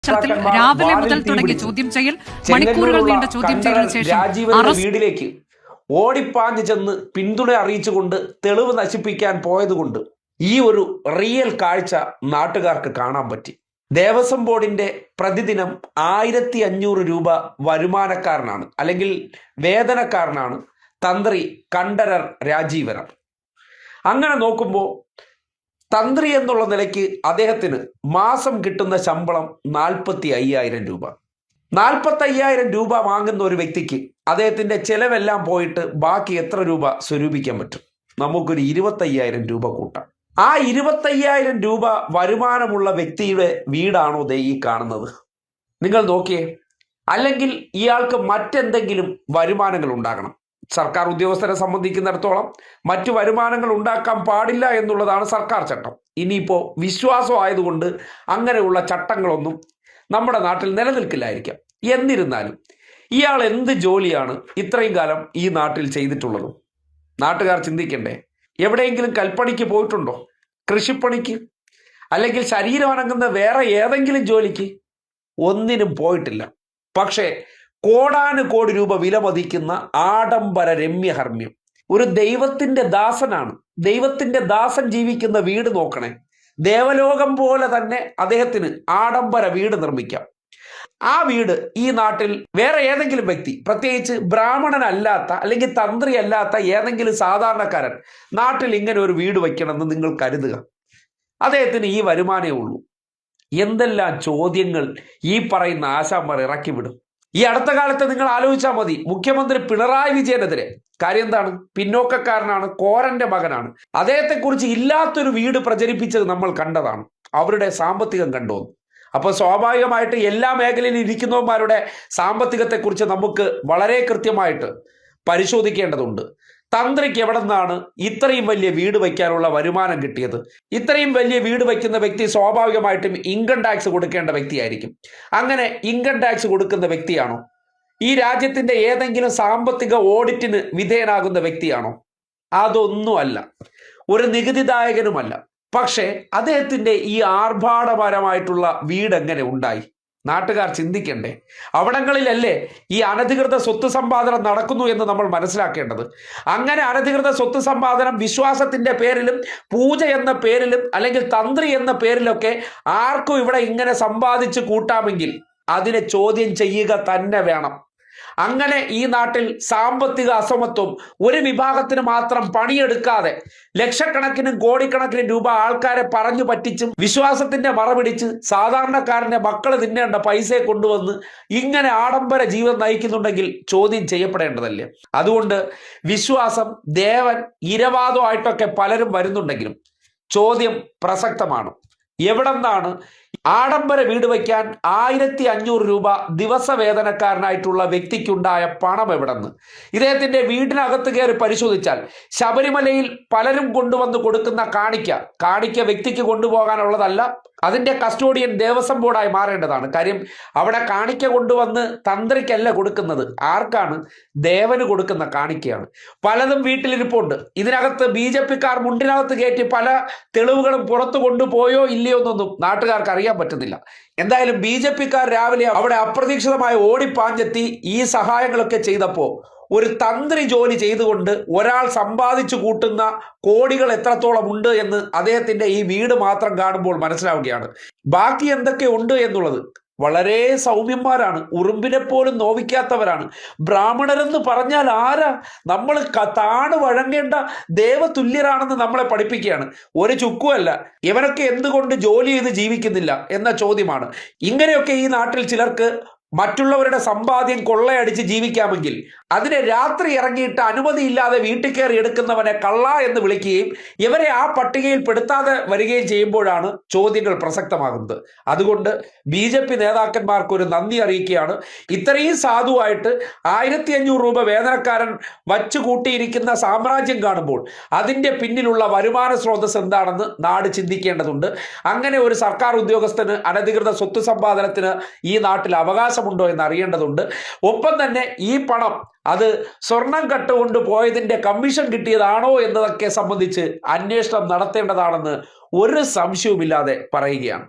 രാവിലെ മുതൽ തുടങ്ങിയ ചോദ്യം ചെയ്യൽ, മണിക്കൂറുകൾ നീണ്ട ചോദ്യം ചെയ്യലിന് ശേഷം വീട്ടിലേക്ക് ഓടിപ്പാഞ്ഞു ചെന്ന് പിന്തുണ അറിയിച്ചുകൊണ്ട് തെളിവ് നശിപ്പിക്കാൻ പോയതുകൊണ്ട് ഈ ഒരു റിയൽ കാഴ്ച നാട്ടുകാർക്ക് കാണാൻ പറ്റി. ദേവസ്വം ബോർഡിന്റെ പ്രതിദിനം 1500 രൂപ വരുമാനക്കാരനാണ്, അല്ലെങ്കിൽ വേതനക്കാരനാണ് തന്ത്രി കണ്ഠരർ രാജീവരർ. അങ്ങനെ നോക്കുമ്പോൾ തന്ത്രി എന്നുള്ള നിലയ്ക്ക് അദ്ദേഹത്തിന് മാസം കിട്ടുന്ന ശമ്പളം 45,000 രൂപ. 45,000 രൂപ വാങ്ങുന്ന ഒരു വ്യക്തിക്ക് അദ്ദേഹത്തിന്റെ ചെലവെല്ലാം പോയിട്ട് ബാക്കി എത്ര രൂപ സ്വരൂപിക്കാൻ പറ്റും? നമുക്കൊരു 25,000 രൂപ കൂട്ടാം. ആ 25,000 രൂപ വരുമാനമുള്ള വ്യക്തിയുടെ വീടാണോ ദേ ഈ കാണുന്നത്? നിങ്ങൾ നോക്കിയേ. അല്ലെങ്കിൽ ഇയാൾക്ക് മറ്റെന്തെങ്കിലും വരുമാനങ്ങൾ ഉണ്ടാകണം. സർക്കാർ ഉദ്യോഗസ്ഥരെ സംബന്ധിക്കുന്നിടത്തോളം മറ്റു വരുമാനങ്ങൾ ഉണ്ടാക്കാൻ പാടില്ല എന്നുള്ളതാണ് സർക്കാർ ചട്ടം. ഇനിയിപ്പോൾ വിശ്വാസം ആയതുകൊണ്ട് അങ്ങനെയുള്ള ചട്ടങ്ങളൊന്നും നമ്മുടെ നാട്ടിൽ നിലനിൽക്കില്ലായിരിക്കാം. എന്നിരുന്നാലും ഇയാൾ എന്ത് ജോലിയാണ് ഇത്രയും കാലം ഈ നാട്ടിൽ ചെയ്തിട്ടുള്ളത്? നാട്ടുകാർ ചിന്തിക്കണ്ടേ? എവിടെയെങ്കിലും കൽപ്പണിക്ക് പോയിട്ടുണ്ടോ? കൃഷിപ്പണിക്ക്? അല്ലെങ്കിൽ ശരീരം അനങ്ങുന്ന വേറെ ഏതെങ്കിലും ജോലിക്ക്? ഒന്നിനും പോയിട്ടില്ല. പക്ഷേ കോടാനുകോടി രൂപ വിലമതിക്കുന്ന ആഡംബര രമ്യഹർമ്മ്യം, ഒരു ദൈവത്തിന്റെ ദാസനാണ്. ദൈവത്തിന്റെ ദാസൻ ജീവിക്കുന്ന വീട് നോക്കണേ. ദേവലോകം പോലെ തന്നെ അദ്ദേഹത്തിന് ആഡംബര വീട് നിർമ്മിക്കാം. ആ വീട് ഈ നാട്ടിൽ വേറെ ഏതെങ്കിലും വ്യക്തി, പ്രത്യേകിച്ച് ബ്രാഹ്മണനല്ലാത്ത അല്ലെങ്കിൽ തന്ത്രി അല്ലാത്ത ഏതെങ്കിലും സാധാരണക്കാരൻ നാട്ടിൽ ഇങ്ങനെ ഒരു വീട് വയ്ക്കണമെന്ന് നിങ്ങൾ കരുതുക. അദ്ദേഹത്തിന് ഈ വരുമാനമേ ഉള്ളൂ. എന്തെല്ലാം ചോദ്യങ്ങൾ ഈ പറയുന്ന ആശാന്മാർ ഇറക്കി വിടും. ഈ അടുത്ത കാലത്ത് നിങ്ങൾ ആലോചിച്ചാൽ മതി, മുഖ്യമന്ത്രി പിണറായി വിജയനെതിരെ. കാര്യം എന്താണ്? പിന്നോക്കക്കാരനാണ്, കോരന്റെ മകനാണ്. അദ്ദേഹത്തെക്കുറിച്ച് ഇല്ലാത്തൊരു വീട് പ്രചരിപ്പിച്ചത് നമ്മൾ കണ്ടതാണ്. അവരുടെ സാമ്പത്തികം കണ്ടോന്ന്. അപ്പോൾ സ്വാഭാവികമായിട്ട് എല്ലാ മേഖലയിൽ ഇരിക്കുന്നവന്മാരുടെ സാമ്പത്തികത്തെക്കുറിച്ച് നമുക്ക് വളരെ കൃത്യമായിട്ട് പരിശോധിക്കേണ്ടതുണ്ട്. തന്ത്രിക്ക് എവിടെ നിന്നാണ് ഇത്രയും വലിയ വീട് വയ്ക്കാനുള്ള വരുമാനം കിട്ടിയത്? ഇത്രയും വലിയ വീട് വയ്ക്കുന്ന വ്യക്തി സ്വാഭാവികമായിട്ടും ഇൻകം ടാക്സ് കൊടുക്കേണ്ട വ്യക്തിയായിരിക്കും. അങ്ങനെ ഇൻകം ടാക്സ് കൊടുക്കുന്ന വ്യക്തിയാണോ? ഈ രാജ്യത്തിന്റെ ഏതെങ്കിലും സാമ്പത്തിക ഓഡിറ്റിന് വിധേയനാകുന്ന വ്യക്തിയാണോ? അതൊന്നുമല്ല. ഒരു നികുതിദായകനുമല്ല. പക്ഷേ അദ്ദേഹത്തിന്റെ ഈ ആർഭാടപരമായിട്ടുള്ള വീട് എങ്ങനെ ഉണ്ടായി? നാട്ടുകാർ ചിന്തിക്കണ്ടേ? അവിടങ്ങളിലല്ലേ ഈ അനധികൃത സ്വത്ത് സമ്പാദനം നടക്കുന്നു എന്ന് നമ്മൾ മനസ്സിലാക്കേണ്ടത്. അങ്ങനെ അനധികൃത സ്വത്ത് സമ്പാദനം വിശ്വാസത്തിന്റെ പേരിലും പൂജ എന്ന പേരിലും അല്ലെങ്കിൽ തന്ത്രി എന്ന പേരിലൊക്കെ ആർക്കും ഇവിടെ ഇങ്ങനെ സമ്പാദിച്ച് കൂട്ടാമെങ്കിൽ അതിനെ ചോദ്യം ചെയ്യുക തന്നെ വേണം. അങ്ങനെ ഈ നാട്ടിൽ സാമ്പത്തിക അസമത്വം ഒരു വിഭാഗത്തിന് മാത്രം പണിയെടുക്കാതെ ലക്ഷക്കണക്കിനും കോടിക്കണക്കിനും രൂപ ആൾക്കാരെ പറഞ്ഞു പറ്റിച്ചും വിശ്വാസത്തിന്റെ മറപിടിച്ച് സാധാരണക്കാരന്റെ മക്കൾ തിന്നേണ്ട പൈസയെ കൊണ്ടുവന്ന് ഇങ്ങനെ ആഡംബര ജീവിതം നയിക്കുന്നുണ്ടെങ്കിൽ ചോദ്യം ചെയ്യപ്പെടേണ്ടതല്ലേ? അതുകൊണ്ട് വിശ്വാസം, ദേവൻ, ഇരവാദമായിട്ടൊക്കെ പലരും വരുന്നുണ്ടെങ്കിലും ചോദ്യം പ്രസക്തമാണ്. എവിടെന്നാണ് ആഡംബര വീട് വയ്ക്കാൻ 1500 രൂപ ദിവസവേതനക്കാരനായിട്ടുള്ള വ്യക്തിക്കുണ്ടായ പണം എവിടെന്ന്? ഇദ്ദേഹത്തിന്റെ വീടിനകത്ത് കയറി പരിശോധിച്ചാൽ ശബരിമലയിൽ പലരും കൊണ്ടുവന്ന് കൊടുക്കുന്ന കാണിക്ക വ്യക്തിക്ക് കൊണ്ടുപോകാനുള്ളതല്ല, അതിന്റെ കസ്റ്റോഡിയൻ ദേവസ്വം ബോർഡായി മാറേണ്ടതാണ്. കാര്യം അവിടെ കാണിക്ക കൊണ്ടുവന്ന് തന്ത്രിക്കല്ല കൊടുക്കുന്നത്. ആർക്കാണ്? ദേവന് കൊടുക്കുന്ന കാണിക്കയാണ്. പലതും വീട്ടിലിരിപ്പുണ്ട്. ഇതിനകത്ത് BJP-ക്കാർ മുണ്ടിനകത്ത് കയറ്റി പല തെളിവുകളും പുറത്തു കൊണ്ടുപോയോ ഇല്ലയോ എന്നൊന്നും നാട്ടുകാർക്ക് അറിയാൻ പറ്റുന്നില്ല. എന്തായാലും BJP-ക്കാർ രാവിലെ അവിടെ അപ്രതീക്ഷിതമായി ഓടിപ്പാഞ്ഞെത്തി ഈ സഹായങ്ങളൊക്കെ ചെയ്തപ്പോൾ ഒരു തന്ത്രി ജോലി ചെയ്തുകൊണ്ട് ഒരാൾ സമ്പാദിച്ചു കൂട്ടുന്ന കോടികൾ എത്രത്തോളം ഉണ്ട് എന്ന് അദ്ദേഹത്തിന്റെ ഈ വീട് മാത്രം കാണുമ്പോൾ മനസ്സിലാവുകയാണ്. ബാക്കി എന്തൊക്കെ ഉണ്ട് എന്നുള്ളത് വളരെ സൗമ്യന്മാരാണ്, ഉറുമ്പിനെ പോലും നോവിക്കാത്തവരാണ്. ബ്രാഹ്മണരെന്ന് പറഞ്ഞാൽ ആരാ? നമ്മൾ താണു വഴങ്ങേണ്ട ദേവതുല്യരാണെന്ന് നമ്മളെ പഠിപ്പിക്കുകയാണ്. ഒരു ചുക്കുമല്ല. ഇവനൊക്കെ എന്തുകൊണ്ട് ജോലി ചെയ്ത് ജീവിക്കുന്നില്ല എന്ന ചോദ്യമാണ്. ഇങ്ങനെയൊക്കെ ഈ നാട്ടിൽ ചിലർക്ക് മറ്റുള്ളവരുടെ സമ്പാദ്യം കൊള്ളയടിച്ച് ജീവിക്കാമെങ്കിൽ അതിനെ രാത്രി ഇറങ്ങിയിട്ട് അനുമതിയില്ലാതെ വീട്ടിൽ കയറി എടുക്കുന്നവനെ കള്ള എന്ന് വിളിക്കുകയും ഇവരെ ആ പട്ടികയിൽ പെടുത്താതെ വരികയും ചെയ്യുമ്പോഴാണ് ചോദ്യങ്ങൾ പ്രസക്തമാകുന്നത്. അതുകൊണ്ട് BJP നേതാക്കന്മാർക്ക് ഒരു നന്ദി അറിയിക്കുകയാണ്. ഇത്രയും സാധുവായിട്ട് 1500 രൂപ വേതനക്കാരൻ വച്ചു കൂട്ടിയിരിക്കുന്ന സാമ്രാജ്യം കാണുമ്പോൾ അതിൻ്റെ പിന്നിലുള്ള വരുമാന സ്രോതസ് എന്താണെന്ന് നാട് ചിന്തിക്കേണ്ടതുണ്ട്. അങ്ങനെ ഒരു സർക്കാർ ഉദ്യോഗസ്ഥന് അനധികൃത സ്വത്ത് സമ്പാദനത്തിന് ഈ നാട്ടിൽ അവകാശമുണ്ടോ എന്ന് അറിയേണ്ടതുണ്ട്. ഒപ്പം തന്നെ ഈ പണം അത് സ്വർണം കട്ടുകൊണ്ട് പോയതിന്റെ കമ്മീഷൻ കിട്ടിയതാണോ എന്നതൊക്കെ സംബന്ധിച്ച് അന്വേഷണം നടത്തേണ്ടതാണെന്ന് ഒരു സംശയവുമില്ലാതെ പറയുകയാണ്.